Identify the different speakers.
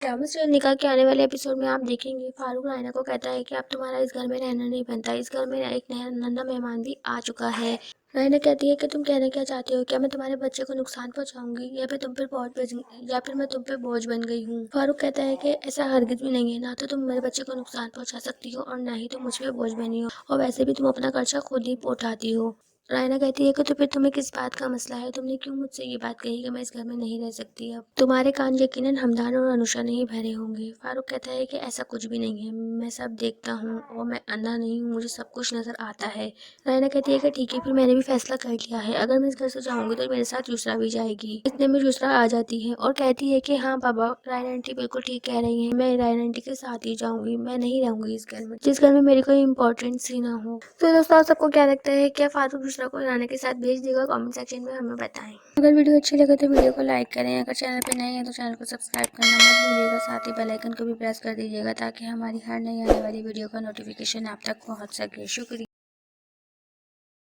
Speaker 1: Drama serial निकाह के आने वाले एपिसोड में आप देखेंगे फारूक रायना को कहता है कि अब तुम्हारा इस घर में रहना नहीं बनता। इस घर में एक नया नन्हा मेहमान भी आ चुका है। रायना कहती है कि तुम कहना क्या चाहते हो, क्या मैं तुम्हारे बच्चे को नुकसान पहुंचाऊंगी या फिर मैं तुम पे बोझ बन गई हूँ। फारूक कहता है कि ऐसा हरगिज भी नहीं है, ना तो तुम मेरे बच्चे को नुकसान पहुंचा सकती हो और ना ही तुम मुझ पे बोझ बनी हो, और वैसे भी तुम अपना खर्चा खुद ही उठाती हो। रायना कहती है कि तो फिर तुम्हें किस बात का मसला है, तुमने क्यों मुझसे ये बात कही कि मैं इस घर में नहीं रह सकती। अब तुम्हारे कान यकीनन हमदान और अनुषा नहीं भरे होंगे। फारूक कहता है कि ऐसा कुछ भी नहीं है, मैं सब देखता हूँ और मैं अंधा नहीं हूँ, मुझे सब कुछ नजर आता है। रायना कहती है कि ठीक है, फिर मैंने भी फैसला कर लिया है, अगर मैं इस घर से जाऊंगी तो मेरे साथ दूसरा भी जाएगी। इतने में दूसरा आ जाती है और कहती है कि हाँ बाबा, रायना आंटी बिल्कुल ठीक कह रही है, मैं रायना आंटी के साथ ही जाऊंगी, मैं नहीं रहूंगी इस घर में, जिस घर में मेरी कोई इंपॉर्टेंस ही ना हो। तो दोस्तों, आप सबको क्या लगता है, क्या फारूक दूसरा को राना के साथ भेज देगा? कमेंट सेक्शन में हमें बताएं। अगर वीडियो अच्छी लगे तो वीडियो को लाइक करें, अगर चैनल पे नए हैं तो चैनल को सब्सक्राइब करना मत भूलिएगा, साथ ही बेल आइकन को भी प्रेस कर दीजिएगा ताकि हमारी हर नई आने वाली वीडियो का नोटिफिकेशन आप तक पहुंच सके। शुक्रिया।